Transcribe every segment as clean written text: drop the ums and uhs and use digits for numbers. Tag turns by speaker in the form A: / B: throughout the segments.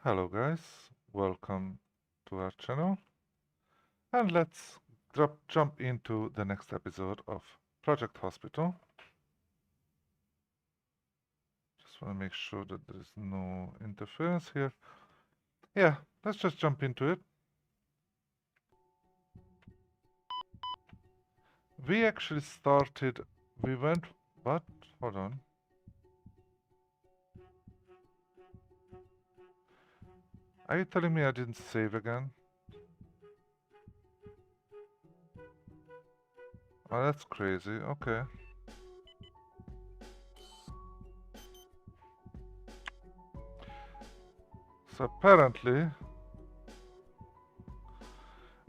A: Hello guys, welcome to our channel, and let's jump into the next episode of Project Hospital. Just want to make sure that there is no interference here. Yeah, let's just jump into it. We actually started, what? Hold on. Are you telling me I didn't save again? Oh, that's crazy. Okay. So apparently,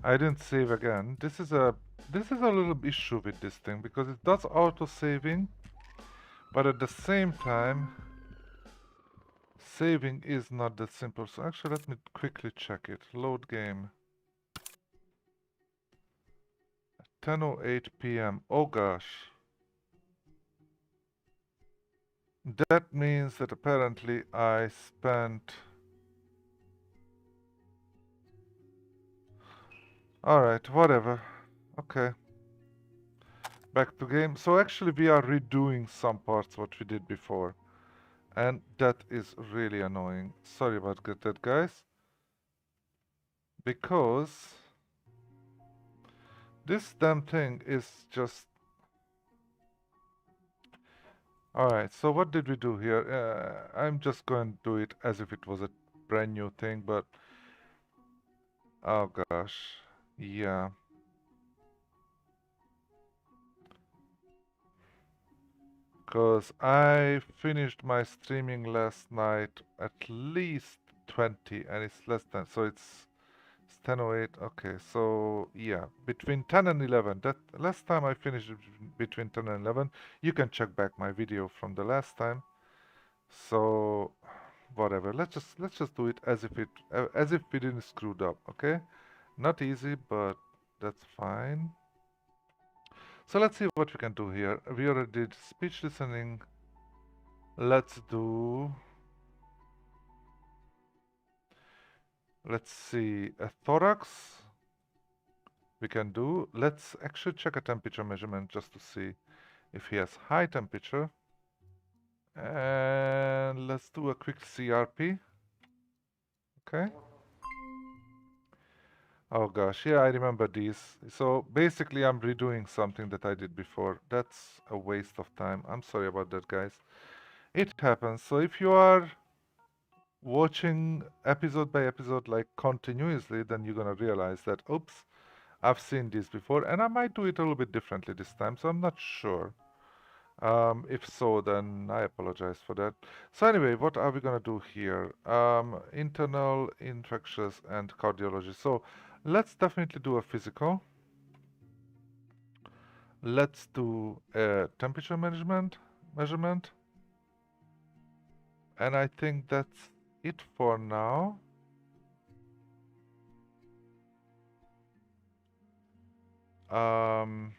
A: I didn't save again. This is a little issue with this thing because it does auto saving, but at the same time, saving is not that simple. So actually, let me quickly check it. Load game. 10:08 p.m. Oh gosh. That means that apparently I spent... Alright, whatever. Okay. Back to game. So actually we are redoing some parts what we did before. And that is really annoying. Sorry about that, guys. Because this damn thing is just... Alright, so what did we do here? I'm just going to do it as if it was a brand new thing, but... Oh gosh. Yeah. Because I finished my streaming last night at least 20 and it's less than, so it's 10:08. Okay, so yeah, between 10 and 11. That last time I finished it between 10 and 11. You can check back my video from the last time. So whatever. Let's just do it as if we didn't screwed up, okay? Not easy, but that's fine. So let's see what we can do here. We already did speech listening. Let's see, a thorax we can do. Let's actually check a temperature measurement just to see if he has high temperature. And let's do a quick CRP. Okay. Oh gosh, yeah, I remember these. So basically I'm redoing something that I did before. That's a waste of time. I'm sorry about that, guys. It happens. So if you are watching episode by episode like continuously, then you're gonna realize that, oops, I've seen this before, and I might do it a little bit differently this time, so I'm not sure. If so, then I apologize for that. So anyway, what are we gonna do here? Internal, infectious, and cardiology. So let's definitely do a physical. Let's do a temperature measurement, and I think that's it for now. Um,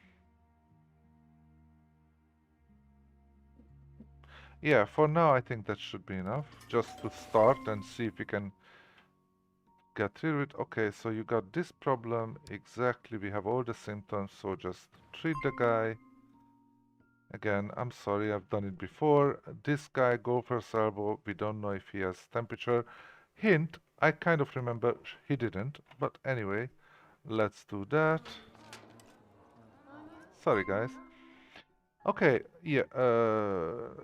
A: yeah, for now I think that should be enough, just to start and see if we can get rid of it. Okay, so you got this problem exactly. We have all the symptoms, so just treat the guy. Again, I'm sorry, I've done it before. This guy, Gopher's elbow, we don't know if he has temperature. Hint, I kind of remember he didn't, but anyway, let's do that. Sorry, guys. Okay, yeah,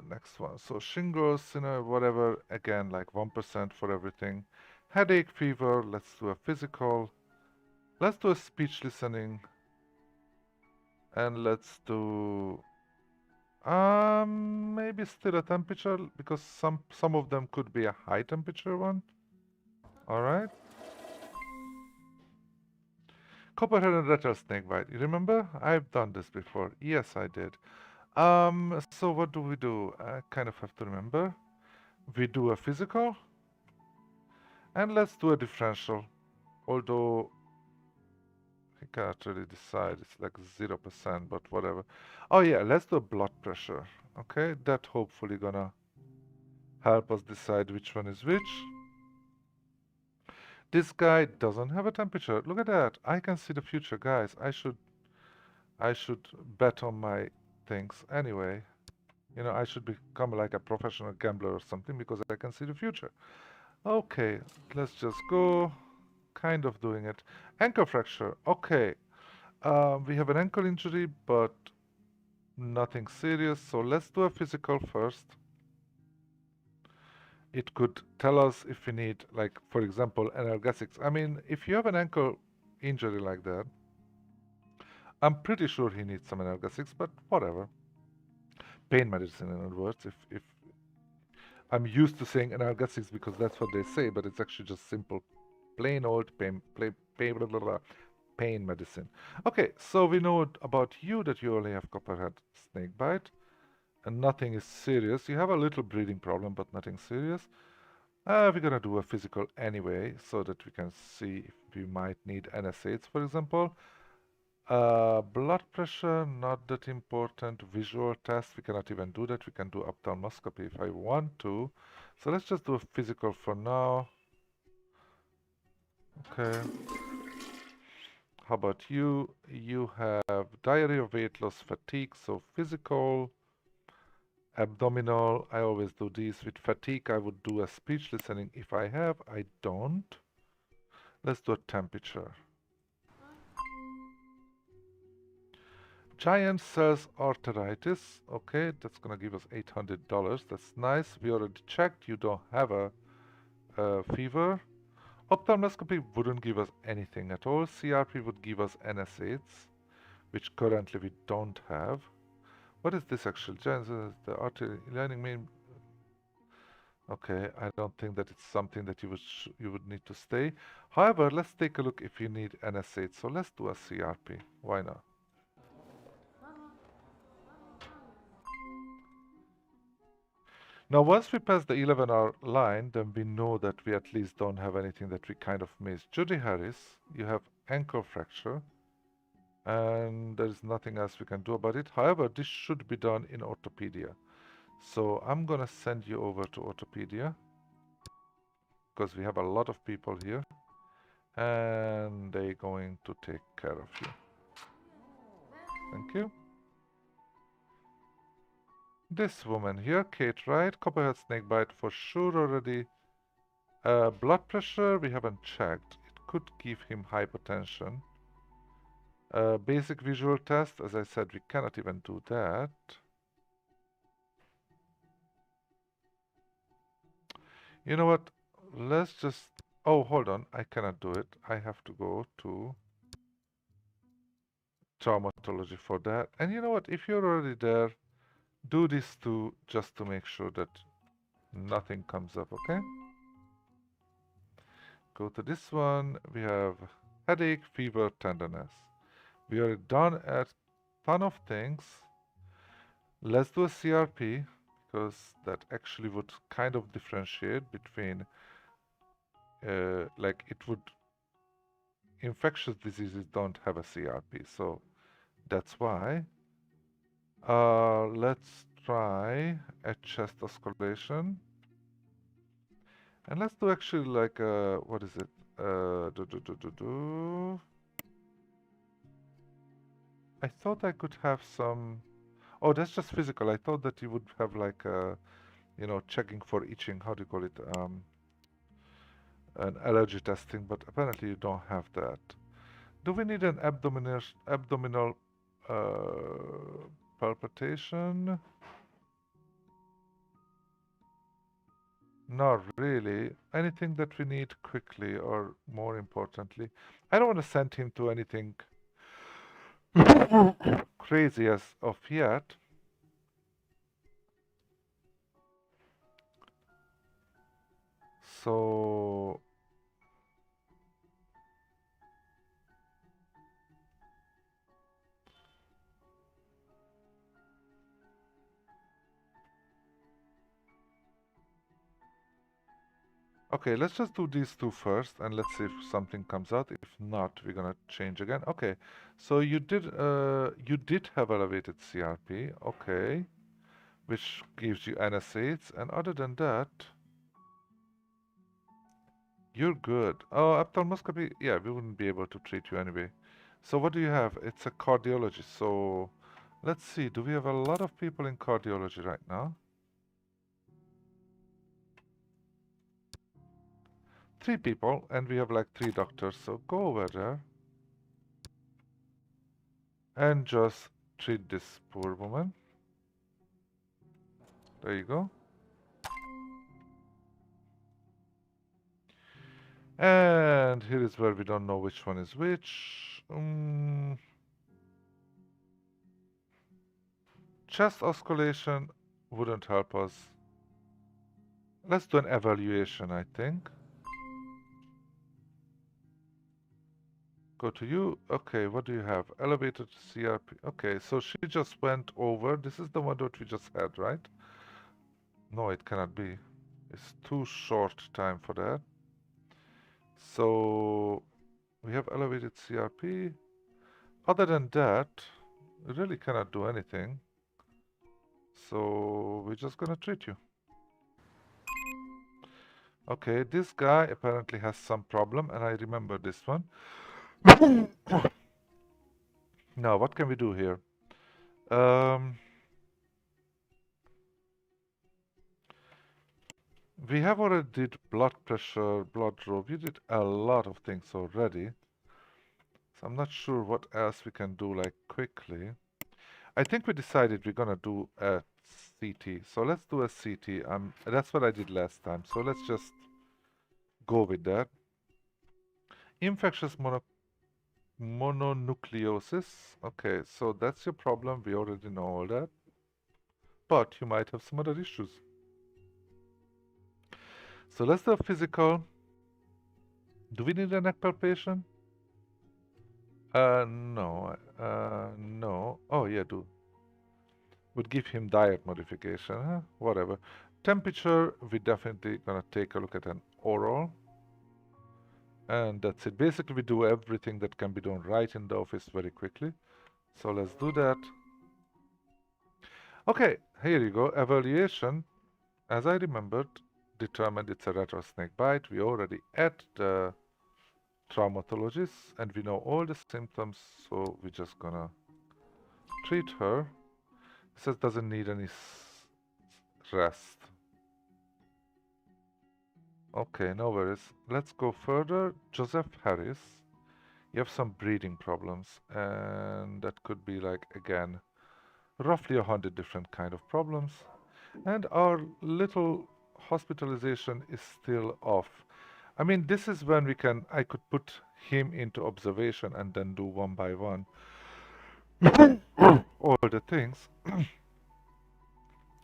A: next one. So shingles, whatever, again, like 1% for everything. Headache, fever, let's do a physical. Let's do a speech listening. And let's do maybe still a temperature because some of them could be a high temperature one. All right. Copperhead and rattlesnake bite. You remember? I've done this before. Yes, I did. So what do we do? I kind of have to remember. We do a physical and let's do a differential. Although I can't really decide. It's like 0%, but whatever. Oh yeah, let's do blood pressure. Okay, that hopefully gonna help us decide which one is which. This guy doesn't have a temperature. Look at that. I can see the future, guys. I should bet on my things anyway. You know, I should become like a professional gambler or something because I can see the future. Okay, let's just go. Kind of doing it. Ankle fracture. Okay. We have an ankle injury, but nothing serious. So let's do a physical first. It could tell us if we need, like, for example, analgesics. I mean, if you have an ankle injury like that, I'm pretty sure he needs some analgesics, but whatever. Pain medicine, in other words. If I'm used to saying analgesics because that's what they say, but it's actually just simple, plain old blah, blah, blah, pain medicine. Okay, so we know about you that you only have copperhead snake bite, and nothing is serious. You have a little breathing problem, but nothing serious. We're gonna do a physical anyway, so that we can see if we might need NSAIDs, for example. Blood pressure, not that important. Visual test, we cannot even do that. We can do ophthalmoscopy if I want to. So let's just do a physical for now. Okay. How about you? You have diarrhea, weight loss, fatigue, so physical, abdominal. I always do these. With fatigue, I would do a speech listening if I have. I don't. Let's do a temperature. Giant cells arteritis. Okay, that's gonna give us $800. That's nice. We already checked. You don't have a fever. Ophthalmoscopy wouldn't give us anything at all. CRP would give us NSAIDs, which currently we don't have. What is this actually? The artery lining mean. Okay, I don't think that it's something that you would need to stay. However, let's take a look if you need NSAIDs. So let's do a CRP. Why not? Now, once we pass the 11-hour line, then we know that we at least don't have anything that we kind of missed. Judy Harris, you have ankle fracture, and there is nothing else we can do about it. However, this should be done in orthopedia. So I'm gonna send you over to orthopedia because we have a lot of people here, and they're going to take care of you. Thank you. This woman here, Kate Wright, copperhead snakebite for sure already. Blood pressure, we haven't checked. It could give him hypertension. Basic visual test, as I said, we cannot even do that. You know what? Let's just... Oh, hold on. I cannot do it. I have to go to traumatology for that. And you know what? If you're already there, do this too, just to make sure that nothing comes up, okay? Go to this one. We have headache, fever, tenderness. We are done at ton of things. Let's do a CRP because that actually would kind of differentiate between, like it would, infectious diseases don't have a CRP, so that's why. Let's try a chest oscillation. And let's do actually like, what is it? I thought I could have some... Oh, that's just physical. I thought that you would have like, you know, checking for itching. How do you call it? An allergy testing, but apparently you don't have that. Do we need an abdominal palpitation? Not really. Anything that we need quickly, or more importantly, I don't want to send him to anything crazy as of yet. So okay, let's just do these two first, and let's see if something comes out. If not, we're gonna change again. Okay, so you did have elevated CRP, okay, which gives you NSAIDs, and other than that, You're good. Oh, ophthalmoscopy. Yeah, we wouldn't be able to treat you anyway. So what do you have? It's a cardiologist. So let's see. Do we have a lot of people in cardiology right now? 3 people, and we have like 3 doctors. So go over there and just treat this poor woman. There you go. And here is where we don't know which one is which. Chest oscillation wouldn't help us. Let's do an evaluation, I think. Go to you. Okay, what do you have? Elevated CRP. Okay, so she just went over. This is the one that we just had, right? No, it cannot be. It's too short time for that. So we have elevated CRP. Other than that, we really cannot do anything. So we're just gonna treat you. Okay, this guy apparently has some problem, and I remember this one. Now, what can we do here? Um, we have already did blood pressure, blood draw. We did a lot of things already. So I'm not sure what else we can do like quickly. I think we decided we're gonna do a CT. So let's do a CT. That's what I did last time. So let's just go with that. Infectious mononucleosis. Okay, so that's your problem. We already know all that. But you might have some other issues. So let's do a physical. Do we need a neck palpation? No. No. Oh, yeah, do. Would give him diet modification, huh? Whatever. Temperature, we definitely gonna take a look at an oral. And that's it. Basically, we do everything that can be done right in the office very quickly. So let's do that. Okay, here you go. Evaluation, as I remembered, determined it's a rattlesnake bite. We already at the traumatologist and we know all the symptoms, so we're just gonna treat her. It says doesn't need any rest. Okay, no worries. Let's go further. Joseph Harris. You have some breathing problems, and that could be like again roughly 100 different kind of problems. And our little hospitalization is still off. I mean, this is when I could put him into observation and then do one by one all the things.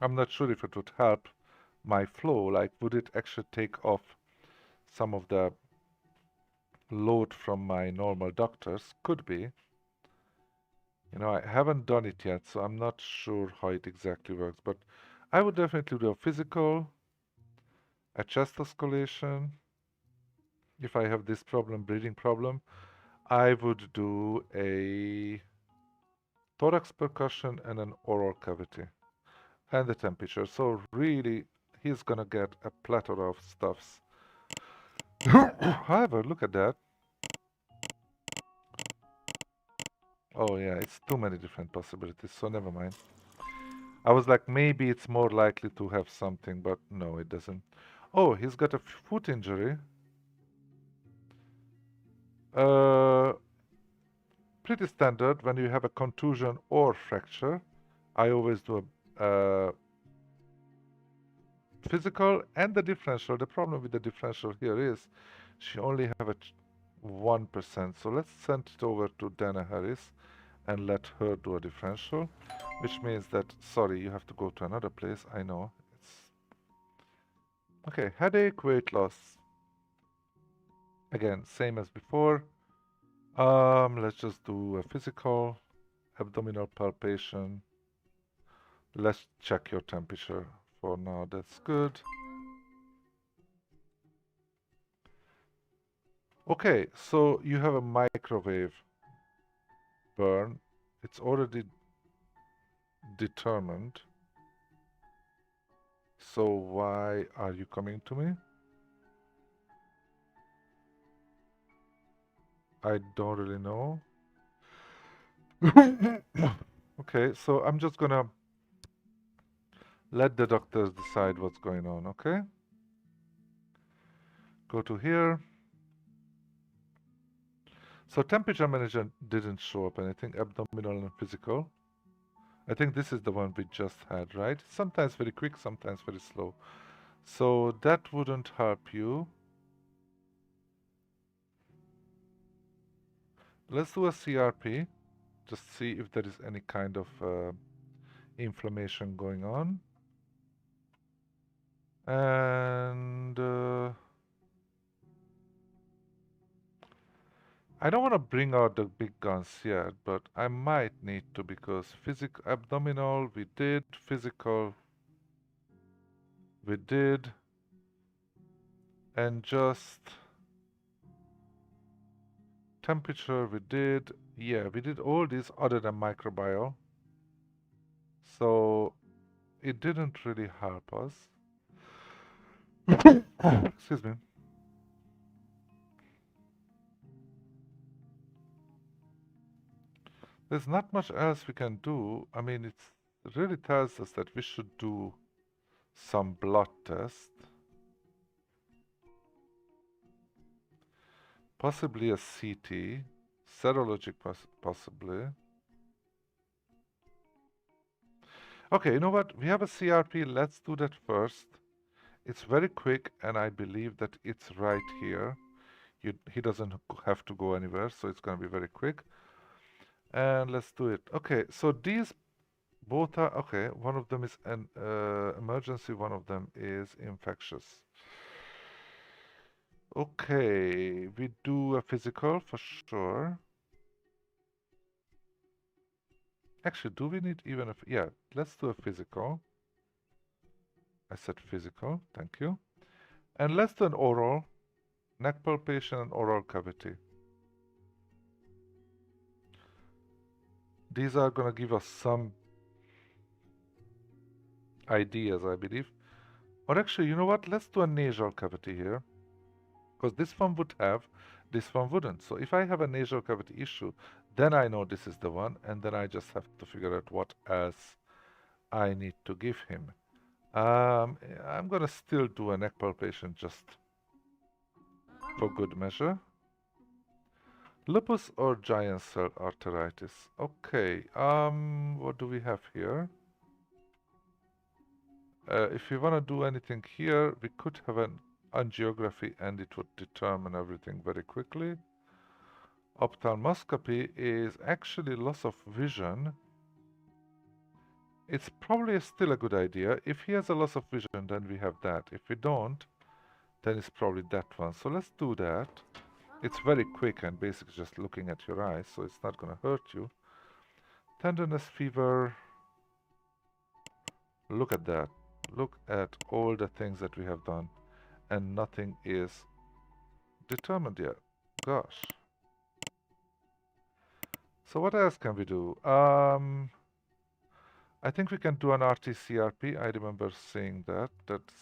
A: I'm not sure if it would help my flow. Like, would it actually take off some of the load from my normal doctors? Could be. You know, I haven't done it yet, so I'm not sure how it exactly works. But I would definitely do a physical, a chest escalation. If I have this problem, breathing problem, I would do a thorax percussion and an oral cavity and the temperature. So really, he's gonna get a plethora of stuffs. However, look at that. Oh yeah, it's too many different possibilities, so never mind. I was like, maybe it's more likely to have something, but no, it doesn't. Oh, he's got a foot injury. Uh, Pretty standard when you have a contusion or fracture. I always do a physical and the differential. The problem with the differential here is she only have a 1%. So let's send it over to Dana Harris and let her do a differential, which means that, sorry, you have to go to another place. I know. It's okay. Headache, weight loss. Again, same as before. Let's just do a physical, abdominal palpation. Let's check your temperature for now. That's good. Okay, so you have a microwave burn. It's already determined. So why are you coming to me? I don't really know. Okay, so I'm just gonna let the doctors decide what's going on, okay? Go to here. So temperature management didn't show up anything, abdominal and physical. I think this is the one we just had, right? Sometimes very quick, sometimes very slow. So that wouldn't help you. Let's do a CRP. Just see if there is any kind of inflammation going on. And I don't want to bring out the big guns yet, but I might need to because physical abdominal we did, physical we did, and just temperature we did. Yeah, we did all these other than microbial. So it didn't really help us. Excuse me. There's not much else we can do. I mean, it really tells us that we should do some blood test. Possibly a CT. Serologic possibly. Okay, you know what? We have a CRP. Let's do that first. It's very quick, and I believe that it's right here. He doesn't have to go anywhere, so it's going to be very quick. And let's do it. Okay, so these both are, okay, one of them is an emergency, one of them is infectious. Okay, we do a physical for sure. Actually, do we need even a, yeah, let's do a physical. I said physical, thank you. And let's do an oral, neck palpation and oral cavity. These are going to give us some ideas, I believe. Or actually, you know what? Let's do a nasal cavity here. Because this one would have, this one wouldn't. So if I have a nasal cavity issue, then I know this is the one, and then I just have to figure out what else I need to give him. I'm gonna still do a neck palpation just for good measure. Lupus or giant cell arteritis. Okay, what do we have here? If we want to do anything here, we could have an angiography and it would determine everything very quickly. Ophthalmoscopy is actually loss of vision. It's probably still a good idea. If he has a loss of vision, then we have that. If we don't, then it's probably that one. So let's do that. It's very quick and basically just looking at your eyes, so it's not going to hurt you. Tenderness, fever. Look at that. Look at all the things that we have done, and nothing is determined yet. Gosh. So what else can we do? I think we can do an RT-CRP. I remember seeing that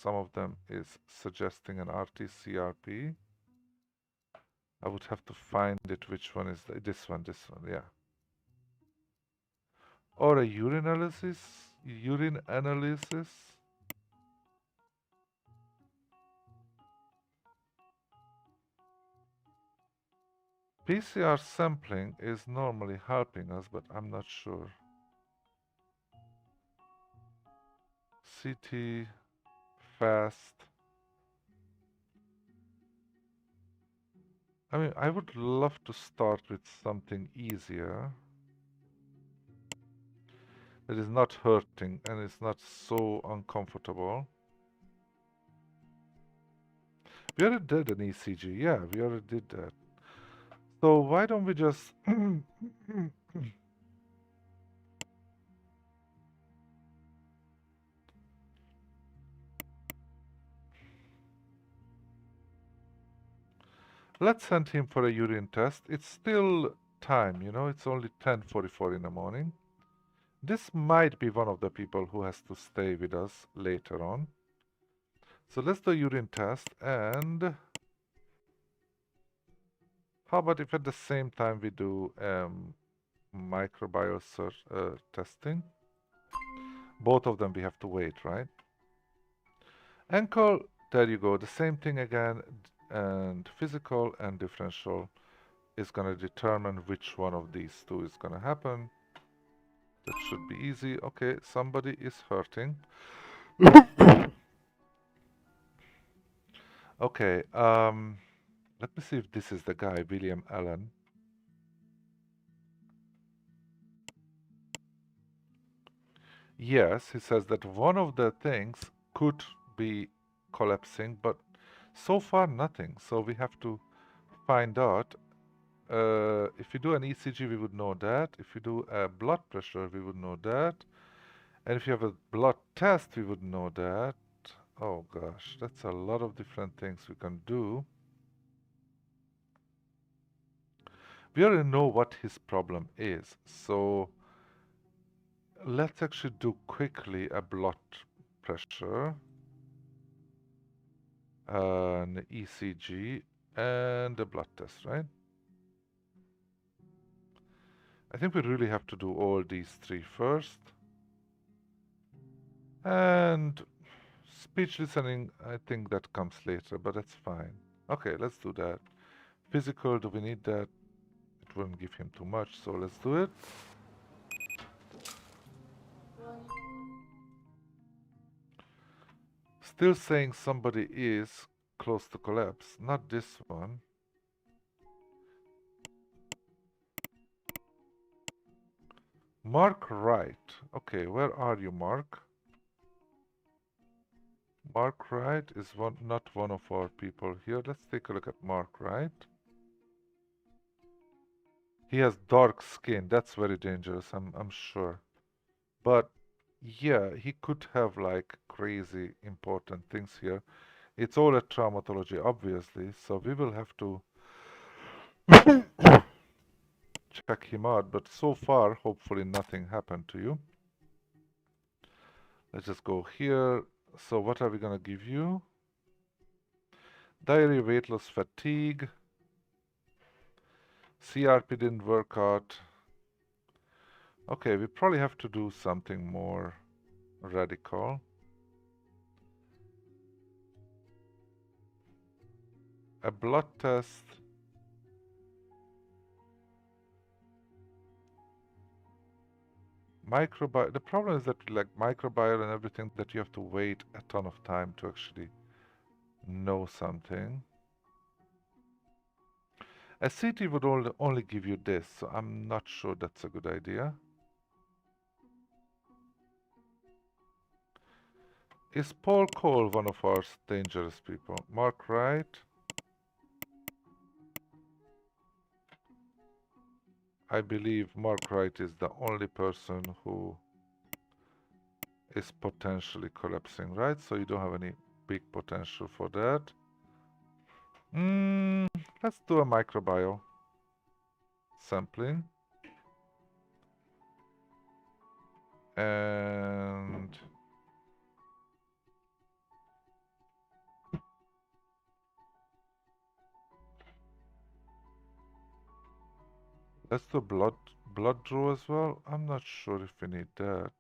A: some of them is suggesting an RT-CRP. I would have to find it. Which one is this one, yeah. Or a urine analysis. PCR sampling is normally helping us, but I'm not sure. CT, fast. I mean, I would love to start with something easier that is not hurting and it's not so uncomfortable. We already did an ECG. Yeah, we already did that. So why don't we just... Let's send him for a urine test. It's still time, you know, it's only 10:44 in the morning. This might be one of the people who has to stay with us later on. So let's do a urine test and... How about if at the same time we do microbial testing? Both of them we have to wait, right? Ankle, there you go. The same thing again, and physical and differential is going to determine which one of these two is going to happen. That should be easy. Okay, somebody is hurting. Okay, let me see if this is the guy, William Allen. Yes, he says that one of the things could be collapsing, but so far nothing. So we have to find out. If you do an ECG, we would know that. If you do a blood pressure, we would know that. And if you have a blood test, we would know that. Oh gosh, that's a lot of different things we can do. We already know what his problem is, so let's actually do quickly a blood pressure, an ECG, and a blood test, right? I think we really have to do all these three first. And speech listening, I think that comes later, but that's fine. Okay, let's do that. Physical, do we need that? It wouldn't give him too much, so let's do it. Still saying somebody is close to collapse. Not this one. Mark Wright. Okay, where are you, Mark? Mark Wright is not one of our people here. Let's take a look at Mark Wright. He has dark skin. That's very dangerous, I'm sure. But yeah, he could have like crazy important things here. It's all a traumatology, obviously, so we will have to check him out. But so far, hopefully nothing happened to you. Let's just go here. So what are we gonna give you? Diarrhea, weight loss, fatigue. CRP didn't work out. Okay, we probably have to do something more radical. A blood test. Microbiome. The problem is that like microbiome and everything that you have to wait a ton of time to actually know something. A CT would only give you this, so I'm not sure that's a good idea. Is Paul Cole one of our dangerous people? Mark Wright? I believe Mark Wright is the only person who is potentially collapsing, right? So you don't have any big potential for that. Let's do a microbiome sampling. And let's do blood draw as well. I'm not sure if we need that.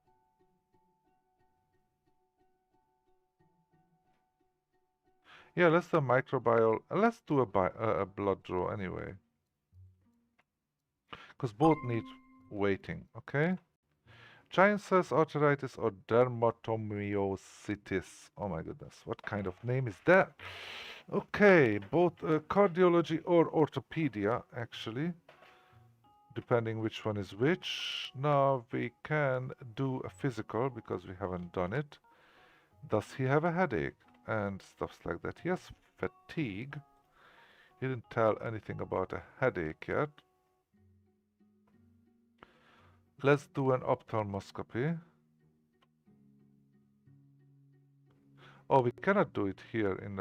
A: Yeah, let's do a microbiome. Let's do a blood draw anyway. Because both need waiting, okay? Giant cells arteritis or dermatomyositis. Oh my goodness, what kind of name is that? Okay, both cardiology or orthopedia, actually, depending which one is which. Now we can do a physical because we haven't done it. Does he have a headache? And stuff like that. He has fatigue. He didn't tell anything about a headache yet. Let's do an ophthalmoscopy. Oh, we cannot do it here in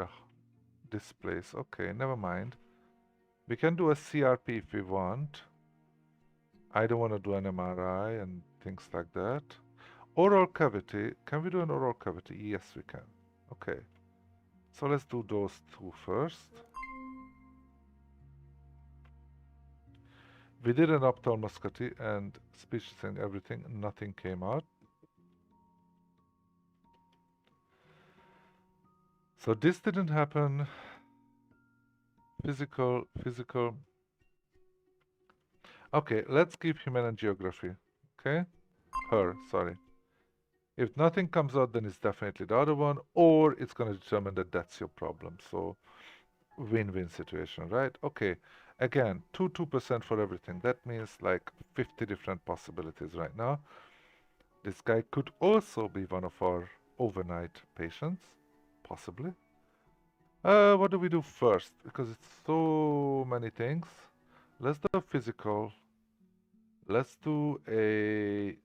A: this place. Okay, never mind. We can do a CRP if we want. I don't want to do an MRI and things like that. Oral cavity. Can we do an oral cavity? Yes, we can. Okay. So let's do those two first. We did an ophthalmoscopy and speech and everything, nothing came out. So this didn't happen. Physical. Okay, let's give him an angiography. Okay? Her, sorry. If nothing comes out, then it's definitely the other one, or it's going to determine that that's your problem. So win-win situation, right? Okay. Again, 2% for everything. That means like 50 different possibilities right now. This guy could also be one of our overnight patients, possibly. What do we do first? Because it's so many things. Let's do a physical. Let's do a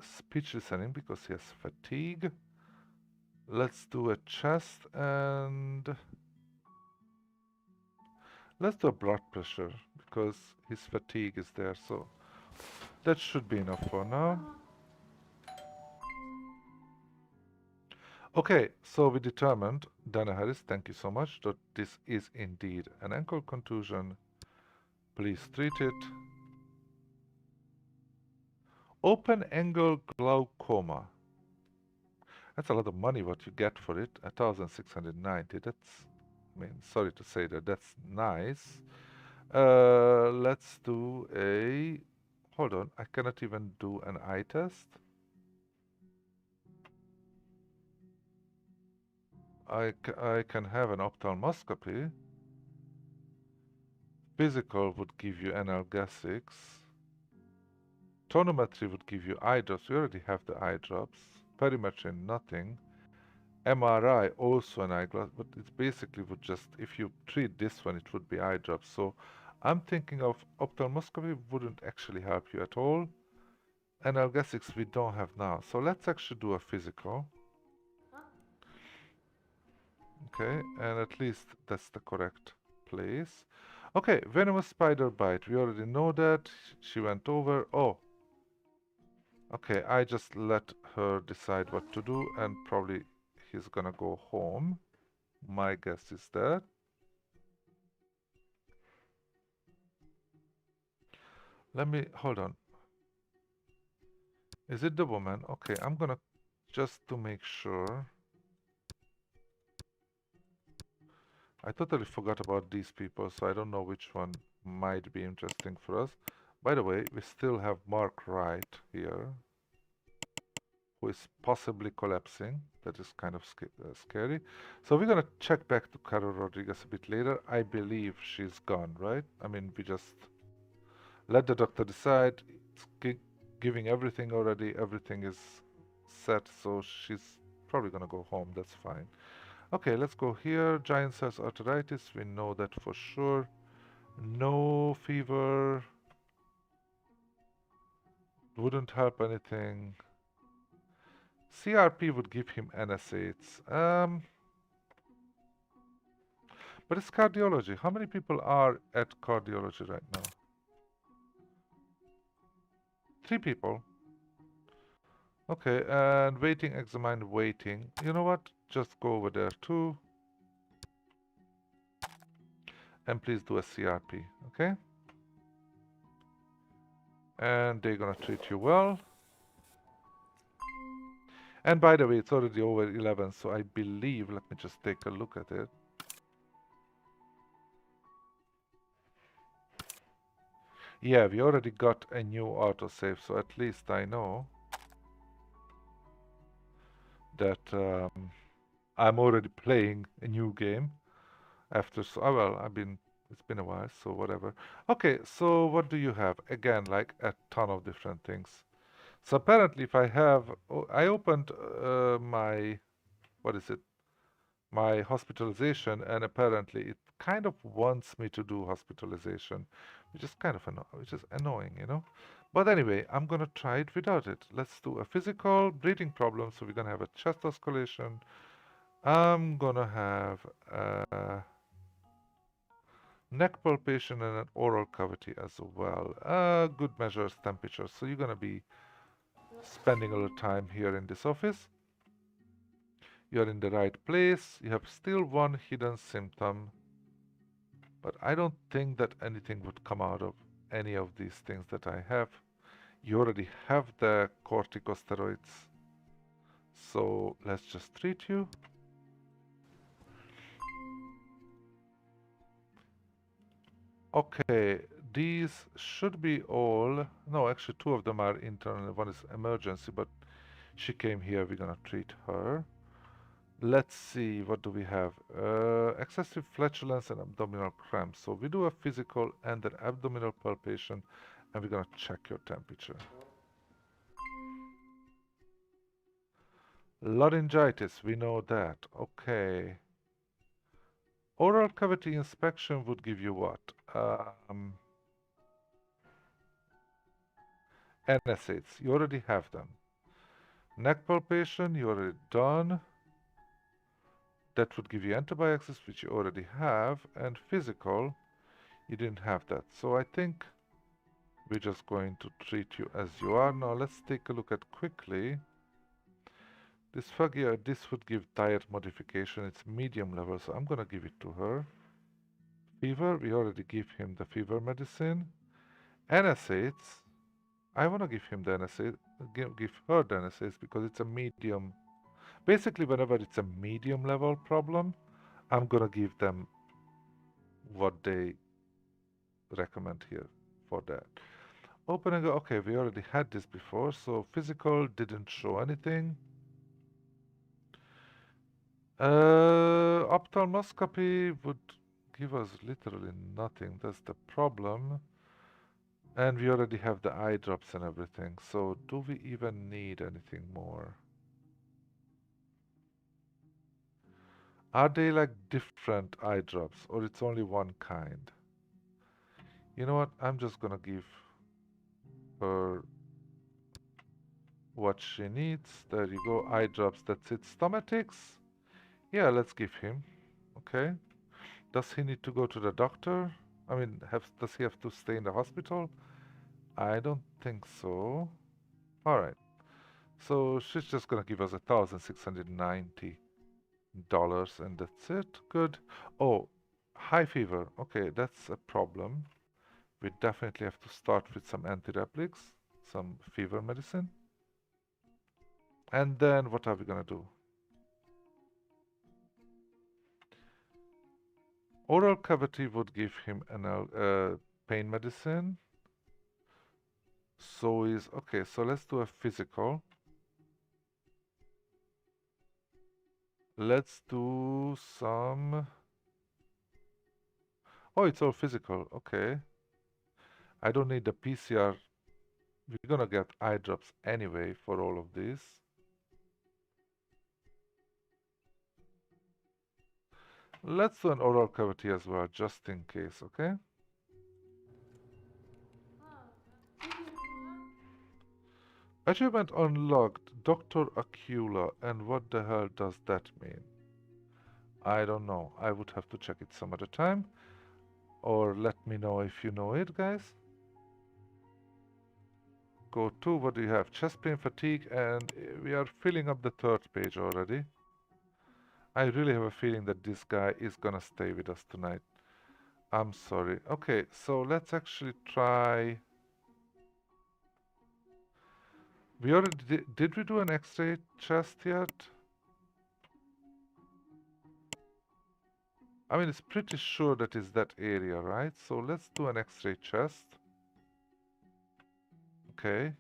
A: speech listening because he has fatigue. Let's do a chest and let's do a blood pressure because his fatigue is there. So that should be enough for now. Okay, so we determined, Dana Harris, thank you so much, that this is indeed an ankle contusion. Please treat it. Open angle glaucoma. That's a lot of money what you get for it, 1,690. That's, I mean, sorry to say that, that's nice. Let's do a, hold on, I cannot even do an eye test. I can have an ophthalmoscopy. Physical would give you analgesics. Tonometry would give you eye drops. We already have the eye drops. Perimetry, nothing. MRI, also an eyeglass, but it basically would just, if you treat this one, it would be eye drops. So I'm thinking of ophthalmoscopy wouldn't actually help you at all. Analgesics we don't have now. So let's actually do a physical. Okay, and at least that's the correct place. Okay, venomous spider bite. We already know that. She went over. Oh, okay, I just let her decide what to do, and probably he's gonna go home. My guess is that. Let me, hold on. Is it the woman? Okay, I'm gonna, just to make sure. I totally forgot about these people, so I don't know which one might be interesting for us. By the way, we still have Mark Wright here, who is possibly collapsing. That is kind of scary. So we're gonna check back to Carol Rodriguez a bit later. I believe she's gone, right? I mean, we just let the doctor decide. It's giving everything already. Everything is set, so she's probably gonna go home. That's fine. Okay, let's go here. Giant cells arteritis. We know that for sure. No fever. Wouldn't help anything. CRP would give him NSAIDs. But it's cardiology. How many people are at cardiology right now? 3 people. Okay, and waiting, examined, waiting. You know what? Just go over there too. And please do a CRP, okay? And they're gonna treat you well. And by the way, it's already over 11, so I believe, let me just take a look at it. Yeah, we already got a new autosave, so at least I know that I'm already playing a new game after, so, oh, well, it's been a while, so whatever. Okay, so what do you have? Again, like a ton of different things. So apparently if I have, oh, I opened my, what is it? My hospitalization, and apparently it kind of wants me to do hospitalization, which is kind of which is annoying, you know. But anyway, I'm gonna try it without it. Let's do a physical breathing problem. So we're gonna have a chest oscillation. I'm gonna have a neck palpation and an oral cavity as well. Good measures temperature. So you're gonna be spending a little time here in this office. You're in the right place. You have still one hidden symptom, but I don't think that anything would come out of any of these things that I have. You already have the corticosteroids, so let's just treat you. Okay, these should be all. No, actually, two of them are internal. One is emergency, but she came here. We're gonna treat her. Let's see, what do we have? Excessive flatulence and abdominal cramps. So we do a physical and an abdominal palpation, and we're gonna check your temperature. Laryngitis, we know that. Okay. Oral cavity inspection would give you what? NSAIDs, you already have them. Neck palpation, you already done. That would give you antibiotics, which you already have. And physical, you didn't have that. So I think we're just going to treat you as you are. Now let's take a look at quickly. Dysphagia, this would give diet modification. It's medium level, so I'm gonna give it to her. Fever, we already give him the fever medicine. NSAIDs, I wanna give him the NSAID, give her the NSAIDs because it's a medium. Basically, whenever it's a medium level problem, I'm gonna give them what they recommend here for that. Opening, okay, we already had this before, so physical didn't show anything. Ophthalmoscopy would give us literally nothing, that's the problem. And we already have the eye drops and everything, so do we even need anything more? Are they like different eye drops, or it's only one kind? You know what, I'm just gonna give her what she needs. There you go, eye drops, that's it. Stomatics? Yeah, let's give him. Okay. Does he need to go to the doctor? I mean, does he have to stay in the hospital? I don't think so. Alright. So she's just gonna give us $1,690 and that's it. Good. Oh, high fever. Okay, that's a problem. We definitely have to start with some antireplics, some fever medicine. And then what are we gonna do? Oral cavity would give him an pain medicine. So is okay, so let's do a physical. Let's do some. Oh, it's all physical. Okay. I don't need the PCR. We're gonna get eye drops anyway for all of this. Let's do an oral cavity as well, just in case, okay? Achievement unlocked, Dr. Acula, and what the hell does that mean? I don't know. I would have to check it some other time. Or let me know if you know it, guys. Go to, what do you have? Chest pain, fatigue, and we are filling up the third page already. I really have a feeling that this guy is gonna stay with us tonight. I'm sorry. Okay, so let's actually try. We already did we do an X-ray chest yet? I mean, it's pretty sure that is that area, right? So let's do an X-ray chest. Okay.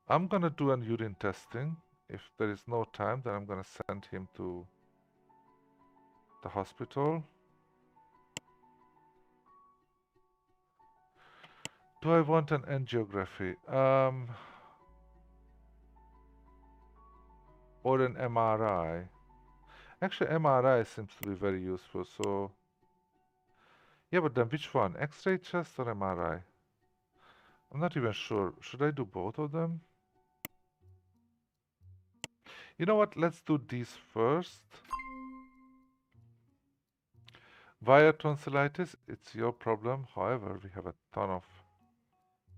A: I'm gonna do an urine testing. If there is no time, then I'm gonna send him to the hospital. Do I want an angiography? Or an MRI? Actually, MRI seems to be very useful, so... Yeah, but then which one? X-ray chest or MRI? I'm not even sure. Should I do both of them? You know what? Let's do these first. Via tonsillitis, it's your problem. However, we have a ton of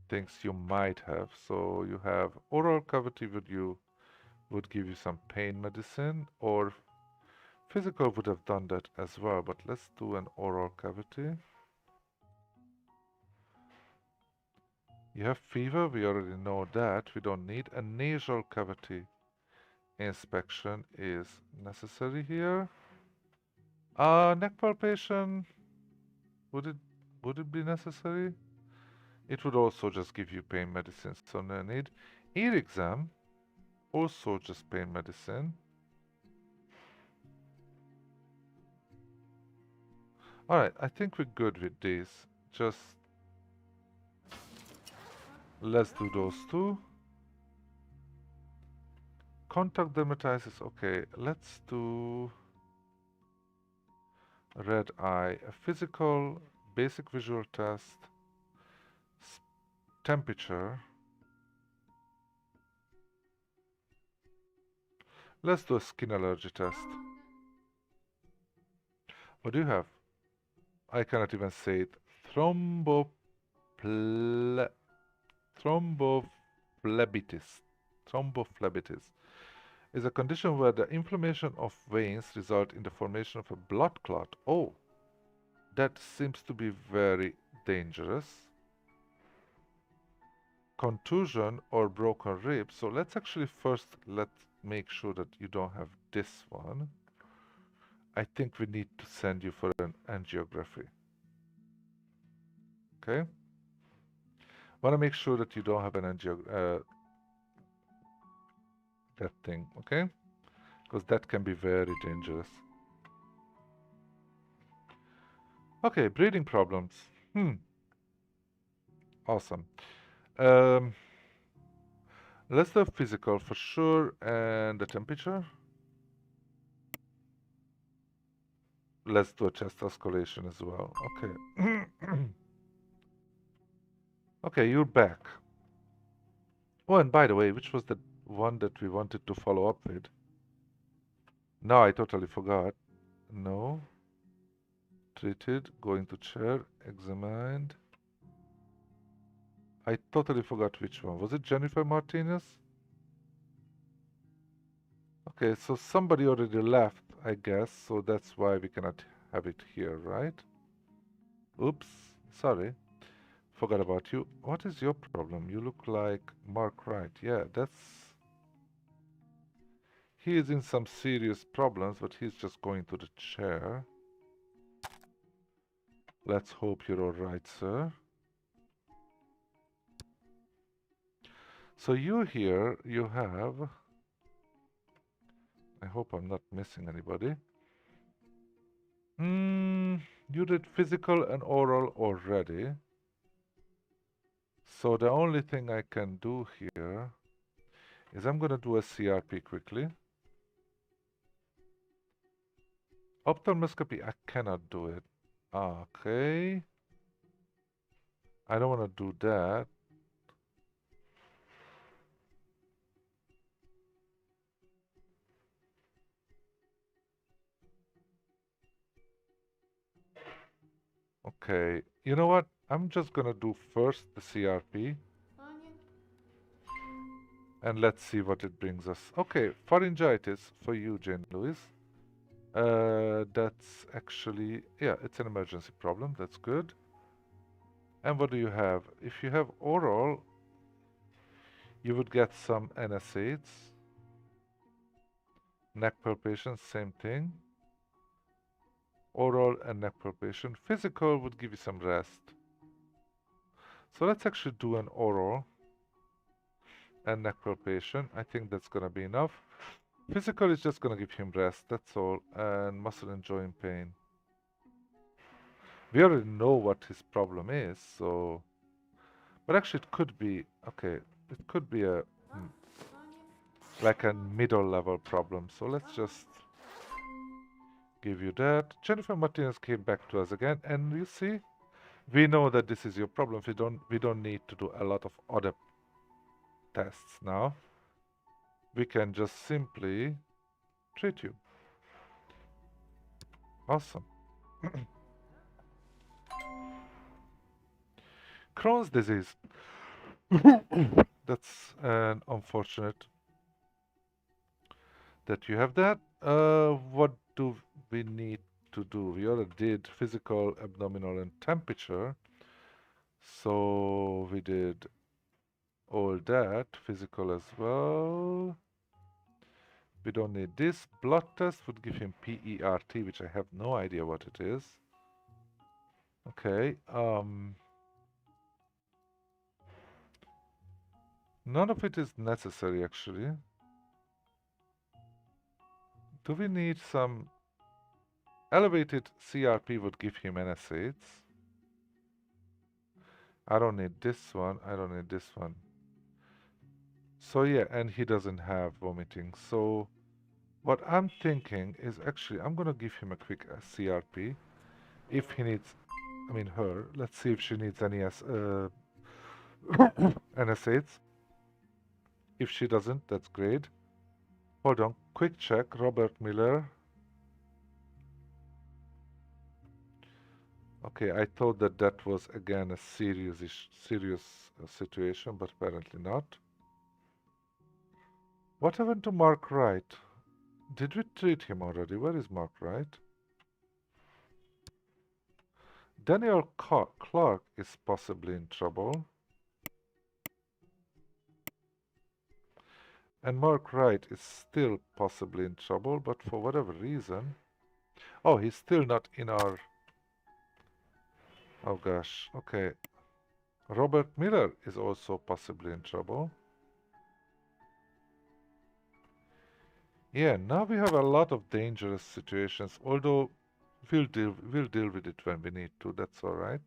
A: things you might have. So you have oral cavity would give you some pain medicine, or Physical would have done that as well, but let's do an oral cavity. You have fever, we already know that. We don't need a nasal cavity inspection is necessary here. Neck palpation, would it would it be necessary? It would also just give you pain medicine, so no need. Ear exam, also just pain medicine. Alright, I think we're good with these. Just let's do those two. Contact dermatitis, okay, let's do red eye, a physical, basic visual test, temperature. Let's do a skin allergy test. What do you have? I cannot even say it. Thrombophlebitis. Thrombophlebitis is a condition where the inflammation of veins result in the formation of a blood clot. Oh, that seems to be very dangerous. Contusion or broken ribs. So let's actually first make sure that you don't have this one. I think we need to send you for an angiography. Okay? Want to make sure that you don't have an that thing, okay? Because that can be very dangerous. Okay, breathing problems. Awesome. Let's do physical for sure, and the temperature. Let's do a chest escalation as well. Okay. Okay, you're back. Oh, and by the way, which was the one that we wanted to follow up with? No, I totally forgot. No. Treated, going to chair, examined. I totally forgot which one. Was it Jennifer Martinez? Okay, so somebody already left, I guess, so that's why we cannot have it here, right? Oops, sorry. Forgot about you. What is your problem? You look like Mark Wright. Yeah, that's... He is in some serious problems, but he's just going to the chair. Let's hope you're alright, sir. So you here, you have... I hope I'm not missing anybody. You did physical and oral already. So the only thing I can do here is I'm going to do a CRP quickly. Ophthalmoscopy, I cannot do it. Okay. I don't want to do that. Okay. You know what? I'm just going to do first the CRP. And let's see what it brings us. Okay, pharyngitis for you, Jane Lewis. That's actually, yeah, it's an emergency problem. That's good. And what do you have? If you have oral, you would get some NSAIDs. Neck palpation, same thing. Oral and neck palpation. Physical would give you some rest. So let's actually do an oral and neck palpation. I think that's gonna be enough. Physical is just gonna give him rest, that's all. And muscle and joint pain. We already know what his problem is, so... But actually it could be... Okay, it could be a... like a middle level problem. So let's just give you that. Jennifer Martinez came back to us again, and you see, we know that this is your problem. We don't need to do a lot of other tests now. We can just simply treat you. Awesome. Crohn's disease. That's unfortunate that you have that. What do we need to do? We already did physical, abdominal, and temperature. So we did all that, physical as well. We don't need this. Blood test would give him PERT, which I have no idea what it is. Okay, none of it is necessary actually. Do we need some elevated CRP would give him NSAIDs. I don't need this one. I don't need this one. So yeah, and he doesn't have vomiting. So what I'm thinking is actually I'm gonna give him a quick CRP if he needs. I mean her. Let's see if she needs any NSAIDs. If she doesn't, that's great. Hold on, quick check. Robert Miller. Okay, I thought that that was again a serious situation, but apparently not. What happened to Mark Wright? Did we treat him already? Where is Mark Wright? Daniel Clark is possibly in trouble. And Mark Wright is still possibly in trouble, but for whatever reason... Oh, he's still not in our... Oh gosh, okay. Robert Miller is also possibly in trouble. Yeah, now we have a lot of dangerous situations, although we'll deal with it when we need to, that's alright.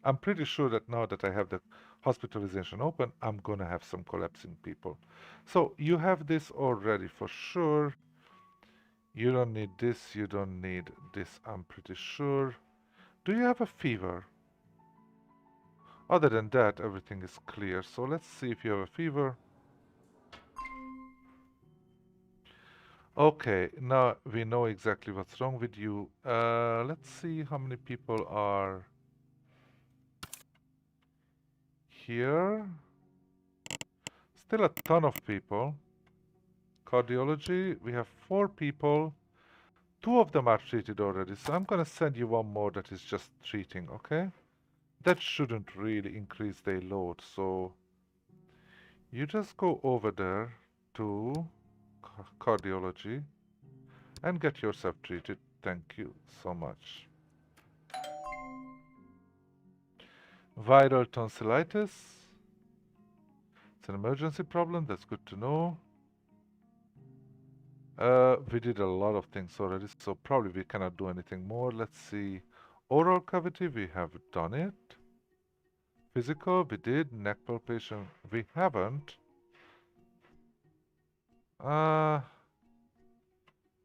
A: I'm pretty sure that now that I have the hospitalization open, I'm gonna have some collapsing people. So you have this already for sure. You don't need this, you don't need this, I'm pretty sure. Do you have a fever? Other than that, everything is clear. So let's see if you have a fever. Okay, now we know exactly what's wrong with you. Let's see how many people are here. Still a ton of people. Cardiology, we have 4 people. 2 of them are treated already, so I'm gonna send you one more that is just treating, okay? That shouldn't really increase their load, so you just go over there to cardiology and get yourself treated. Thank you so much. Viral tonsillitis. It's an emergency problem, that's good to know. We did a lot of things already, so probably we cannot do anything more. Let's see. Oral cavity, we have done it. Physical, we did. Neck palpation, we haven't.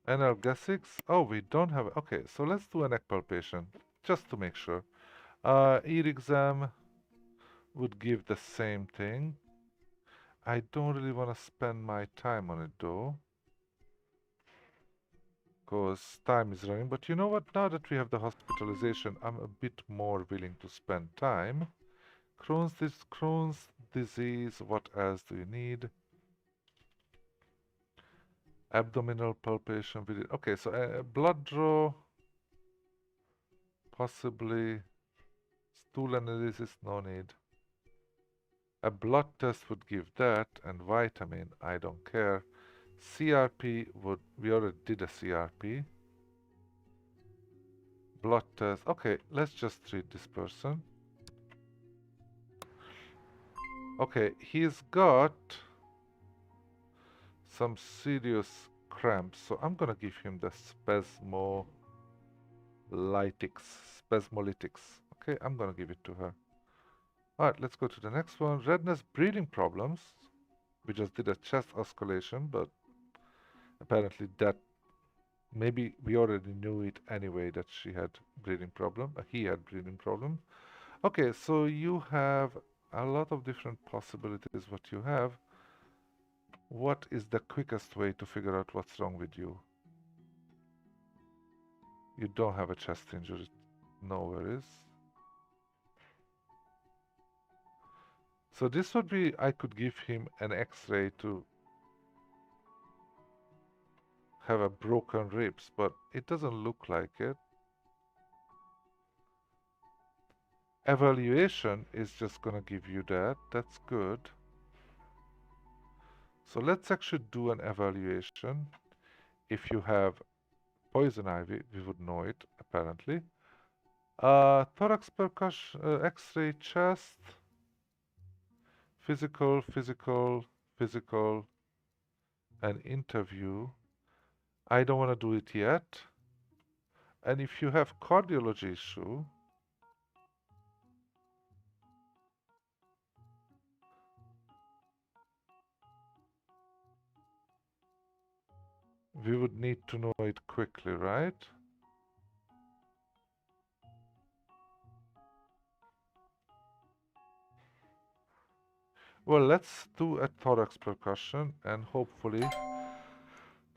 A: Analgesics, oh, we don't have. Okay, so let's do a neck palpation, just to make sure. Ear exam would give the same thing. I don't really want to spend my time on it though, because time is running. But you know what? Now that we have the hospitalization, I'm a bit more willing to spend time. Crohn's disease, what else do you need? Abdominal palpation. Okay, so blood draw, possibly. Stool analysis, no need. A blood test would give that, and vitamin, I don't care. CRP would, we already did a CRP. Blood test, okay, let's just treat this person. Okay, he's got some serious cramps, so I'm gonna give him the spasmolytics. Okay, I'm gonna give it to her. Alright, let's go to the next one. Redness, breathing problems. We just did a chest oscillation, but apparently that, maybe we already knew it anyway that she had breathing problem. He had breathing problem. Okay, so you have a lot of different possibilities what you have. What is the quickest way to figure out what's wrong with you? You don't have a chest injury. No worries. So this would be, I could give him an x-ray to... have a broken ribs, but it doesn't look like it. Evaluation is just gonna give you that. That's good. So let's actually do an evaluation. If you have poison ivy, we would know it, apparently. Thorax percussion, X-ray chest, physical, physical, physical, and interview. I don't want to do it yet. And if you have cardiology issue, we would need to know it quickly, right? Well, let's do a thorax percussion and hopefully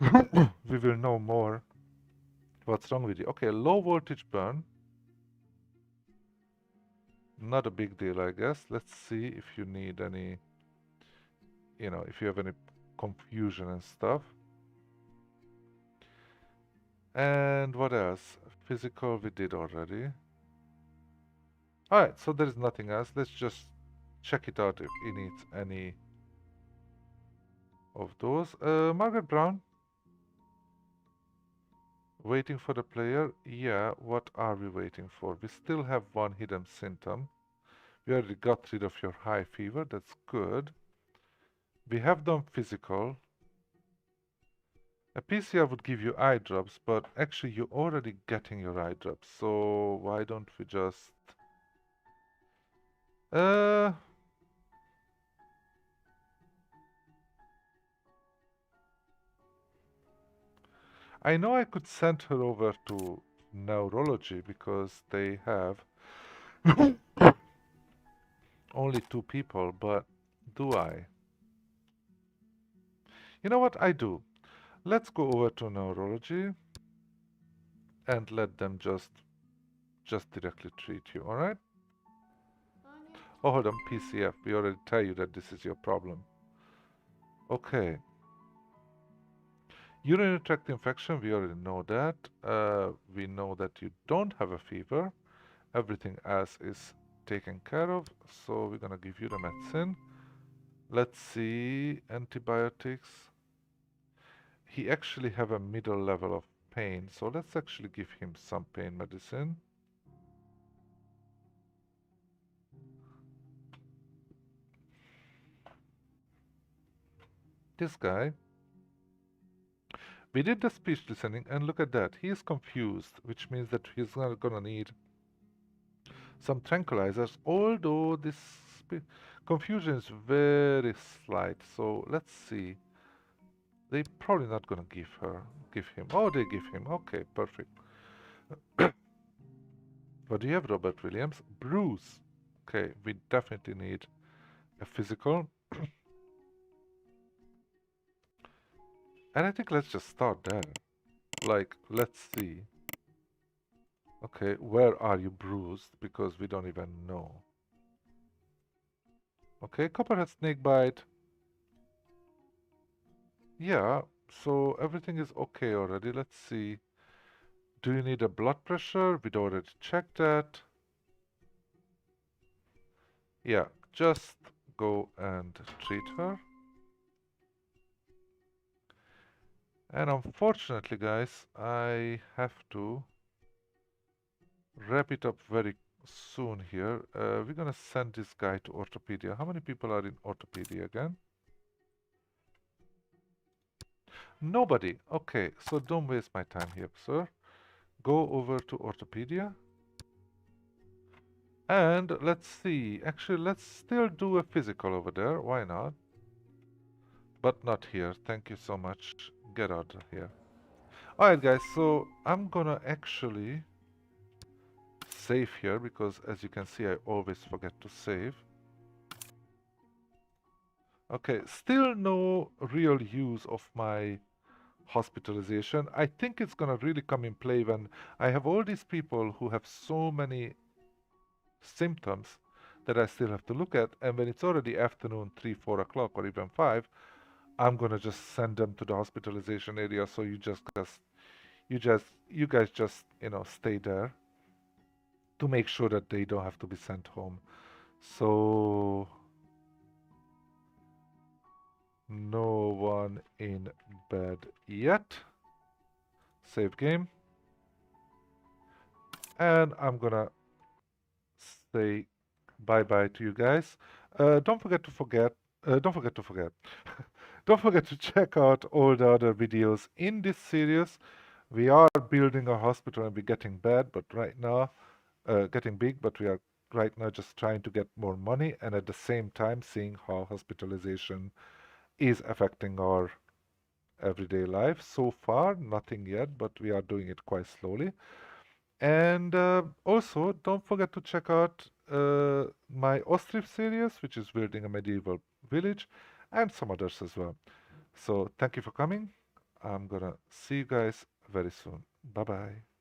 A: we will know more what's wrong with you. Okay, low voltage burn. Not a big deal, I guess. Let's see if you need any, if you have any confusion and stuff. And what else? Physical we did already. Alright, so there is nothing else. Let's just check it out if it needs any of those. Margaret Brown. Waiting for the player? Yeah, what are we waiting for? We still have one hidden symptom. We already got rid of your high fever, that's good. We have done physical. A PCR would give you eye drops, but actually you're already getting your eye drops, so why don't we just... Uh... I know I could send her over to neurology because they have only 2 people, but do I? You know what? I do. Let's go over to neurology and let them just directly treat you, alright? Oh, hold on, PCF. We already tell you that this is your problem. Okay. Urinary tract infection, we already know that. We know that you don't have a fever. Everything else is taken care of, so we're gonna give you the medicine. Let's see, antibiotics. He actually have a middle level of pain, so let's actually give him some pain medicine. This guy, we did the speech listening, and look at that, he is confused, which means that he's not gonna need some tranquilizers, although this confusion is very slight, so let's see. They probably not gonna give him. Oh, they give him. Okay, perfect. What do you have, Robert Williams? Bruce. Okay, we definitely need a physical. And I think let's just start there. Like, let's see. Okay, where are you bruised? Because we don't even know. Okay, copperhead snake bite. Yeah, so everything is okay already. Let's see. Do you need a blood pressure? We'd already checked that. Yeah, just go and treat her. And unfortunately, guys, I have to wrap it up very soon here. We're gonna send this guy to orthopedia. How many people are in orthopedia again? Nobody. Okay, so don't waste my time here, sir. Go over to orthopedia. And let's see. Actually, let's still do a physical over there. Why not? But not here. Thank you so much. Get out of here. Alright, guys, so I'm gonna actually save here because as you can see, I always forget to save. Okay, still no real use of my hospitalization. I think it's gonna really come in play when I have all these people who have so many symptoms that I still have to look at, and when it's already afternoon, 3, 4 o'clock, or even 5, I'm gonna just send them to the hospitalization area. So you guys just stay there to make sure that they don't have to be sent home. So no one in bed yet. Save game. And I'm gonna say bye bye to you guys. Don't forget to forget. Don't forget to forget. Don't forget to check out all the other videos in this series. We are building a hospital and we're getting bad, but right now, getting big, but we are right now just trying to get more money and at the same time seeing how hospitalization is affecting our everyday life. So far, nothing yet, but we are doing it quite slowly. And also, don't forget to check out my Ostrif series, which is building a medieval village, and some others as well. So, thank you for coming. I'm gonna see you guys very soon. Bye bye.